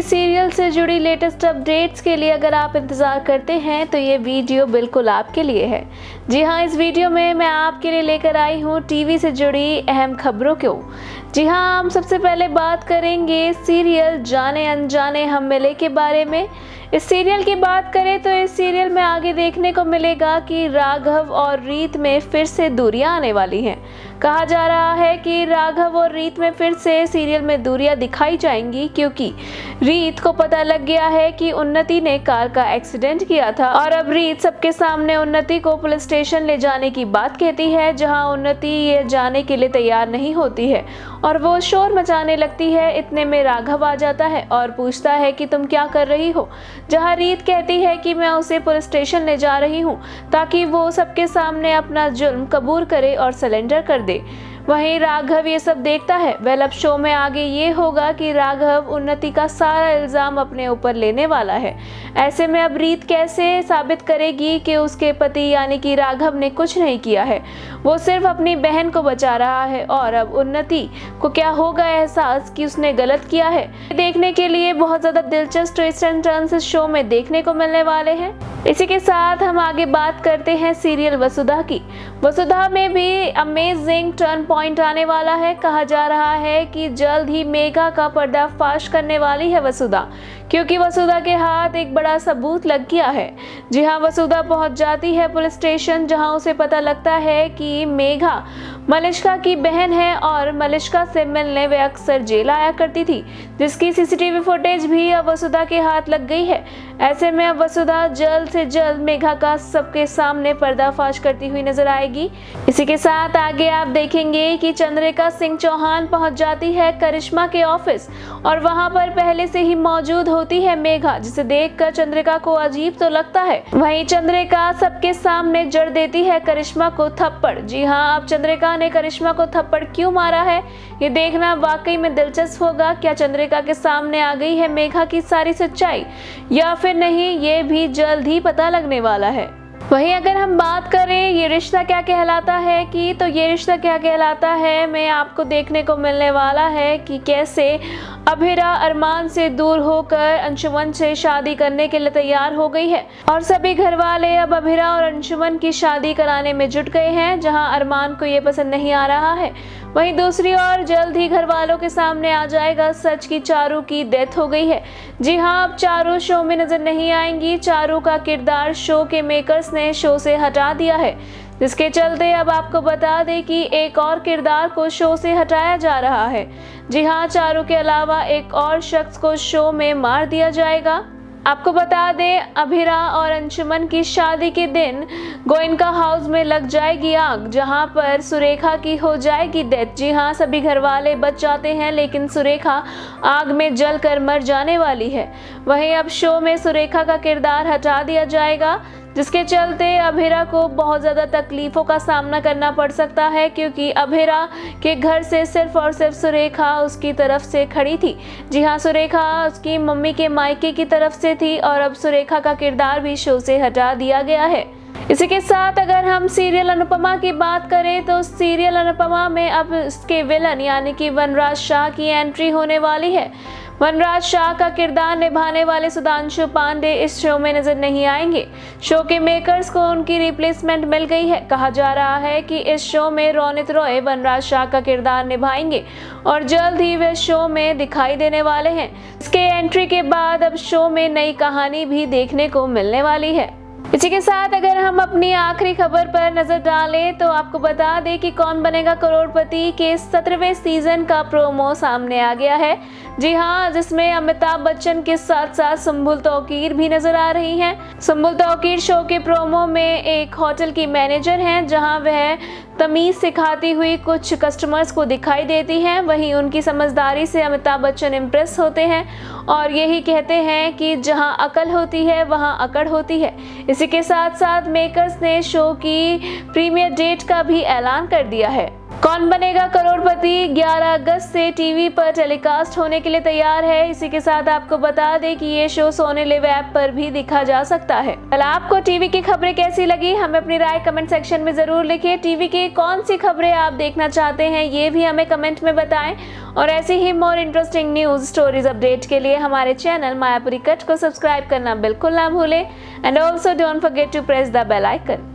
Serial से जुड़ी latest updates के लिए अगर आप इंतज़ार करते हैं तो ये वीडियो बिल्कुल आपके लिए है। जी हाँ, इस वीडियो में मैं आपके लिए लेकर आई हूँ टीवी से जुड़ी अहम खबरों को। जी हाँ, हम सबसे पहले बात करेंगे सीरियल जाने अनजाने हम मिले के बारे में। इस सीरियल की बात करें तो इस सीरियल में आगे देखने को मिलेगा कि राघव और रीत में फिर से दूरियां आने वाली हैं। कहा जा रहा है कि राघव और रीत में फिर से सीरियल में दूरियां दिखाई जाएंगी, क्योंकि रीत को पता लग गया है कि उन्नति ने कार का एक्सीडेंट किया था और अब रीत सबके सामने उन्नति को पुलिस स्टेशन ले जाने की बात कहती है, जहां उन्नति ये जाने के लिए तैयार नहीं होती है और वो शोर मचाने लगती है। इतने में राघव आ जाता है और पूछता है कि तुम क्या कर रही हो, जहां रीत कहती है कि मैं उसे पुलिस स्टेशन ले जा रही हूं ताकि वो सबके सामने अपना जुर्म कबूल करे और सरेंडर कर दे। वहीं राघव ये सब देखता है। वेल, अब शो में आगे ये होगा कि राघव उन्नति का सारा इल्जाम अपने ऊपर लेने वाला है। ऐसे में अब रीत कैसे साबित करेगी कि उसके पति यानी कि राघव ने कुछ नहीं किया है, वो सिर्फ अपनी बहन को बचा रहा है। और अब उन्नति को क्या होगा एहसास कि उसने गलत किया है। देखने के लिए बहुत ज्यादा दिलचस्प ट्विस्ट एंड टर्न्स इस शो में देखने को मिलने वाले हैं। इसी के साथ हम आगे बात करते हैं सीरियल वसुधा की। वसुधा में भी अमेजिंग टर्न पॉइंट आने वाला है। कहा जा रहा है कि जल्द ही मेघा का पर्दाफाश करने वाली है वसुधा, क्योंकि वसुधा के हाथ एक बड़ा सबूत लग गया है। जी हाँ, वसुधा पहुंच जाती है पुलिस स्टेशन, जहां उसे पता लगता है कि मेघा मलिष्का की बहन है और मलिष्का से मिलने वे अक्सर जेल आया करती थी, जिसकी सीसीटीवी फुटेज भी अब वसुधा के हाथ लग गई है। ऐसे में अब वसुधा जल्द से जल्द मेघा का सबके सामने पर्दाफाश करती हुई नजर आएगी। इसी के साथ आगे आप देखेंगे कि चंद्रिका सिंह चौहान पहुंच जाती है करिश्मा के ऑफिस और वहां पर पहले से ही मौजूद होती है मेघा, जिसे देखकर चंद्रिका को अजीब तो लगता है। वहीं चंद्रिका सबके सामने जड़ देती है करिश्मा को थप्पड़। जी हाँ, अब चंद्रिका ने करिश्मा को थप्पड़ क्यों मारा है, ये देखना वाकई में दिलचस्प होगा। क्या चंद्रिका के सामने आ गई है मेघा की सारी सच्चाई या फिर नहीं, ये भी जल्द ही पता लगने वाला है। वहीं अगर हम बात करें ये रिश्ता क्या कहलाता है की, तो ये रिश्ता क्या कहलाता है में आपको देखने को मिलने वाला है कि कैसे अभिरा अरमान से दूर होकर अंशुमन से शादी करने के लिए तैयार हो गई है और सभी घर वाले अब अभिरा और अंशुमन की शादी कराने में जुट गए हैं, जहां अरमान को ये पसंद नहीं आ रहा है। वहीं दूसरी ओर जल्द ही घर वालों के सामने आ जाएगा सच की चारू की डेथ हो गई है। जी हाँ, अब चारू शो में नजर नहीं आएंगी। चारू का किरदार शो के मेकर्स ने शो से हटा दिया है, जिसके चलते अब आपको बता दें कि एक और किरदार को शो से हटाया जा रहा है। जी हाँ, चारू के अलावा एक और शख्स को शो में मार दिया जाएगा। आपको बता दें, अभिरा और अंशुमन की शादी के दिन गोयनका हाउस में लग जाएगी आग, जहां पर सुरेखा की हो जाएगी डेथ। जी हाँ, सभी घरवाले बच जाते हैं, लेकिन सुरेखा आग में जलकर मर जाने वाली है। वहीं अब शो में सुरेखा का किरदार हटा दिया जाएगा, जिसके चलते अभिरा को बहुत ज़्यादा तकलीफ़ों का सामना करना पड़ सकता है, क्योंकि अभिरा के घर से सिर्फ और सिर्फ सुरेखा उसकी तरफ से खड़ी थी। जी हाँ, सुरेखा उसकी मम्मी के मायके की तरफ से थी और अब सुरेखा का किरदार भी शो से हटा दिया गया है। इसी के साथ अगर हम सीरियल अनुपमा की बात करें तो सीरियल अनुपमा में अब इसके विलन यानी कि वनराज शाह की एंट्री होने वाली है। वनराज शाह का किरदार निभाने वाले सुधांशु पांडे इस शो में नजर नहीं आएंगे। शो के मेकर्स को उनकी रिप्लेसमेंट मिल गई है। कहा जा रहा है कि इस शो में रोनित रॉय वनराज शाह का किरदार निभाएंगे और जल्द ही वे शो में दिखाई देने वाले हैं। इसके एंट्री के बाद अब शो में नई कहानी भी देखने को मिलने वाली है। इसी के साथ अगर हम अपनी आखिरी खबर पर नजर डालें तो आपको बता दें कि कौन बनेगा करोड़पति के 17वें सीजन का प्रोमो सामने आ गया है। जी हाँ, जिसमें अमिताभ बच्चन के साथ साथ सुम्बुल तौकीर भी नजर आ रही हैं। सुम्बुल तौकीर शो के प्रोमो में एक होटल की मैनेजर हैं, जहां वह तमीज सिखाती हुई कुछ कस्टमर्स को दिखाई देती हैं। वहीं उनकी समझदारी से अमिताभ बच्चन इम्प्रेस होते हैं और यही कहते हैं कि जहां अकल होती है वहां अकड़ होती है। इसी के साथ साथ मेकर्स ने शो की प्रीमियर डेट का भी ऐलान कर दिया है। कौन बनेगा करोड़पति 11 अगस्त से टीवी पर टेलीकास्ट होने के लिए तैयार है। इसी के साथ आपको बता दें कि ये शो सोनी लिव ऐप पर भी देखा जा सकता है। कल आपको टीवी की खबरें कैसी लगी, हमें अपनी राय कमेंट सेक्शन में जरूर लिखिए। टीवी की कौन सी खबरें आप देखना चाहते हैं ये भी हमें कमेंट में बताएं। और ऐसी ही more interesting news stories update के लिए हमारे चैनल मायापुरी कट को सब्सक्राइब करना बिल्कुल ना भूलें। And also don't forget to press the bell icon.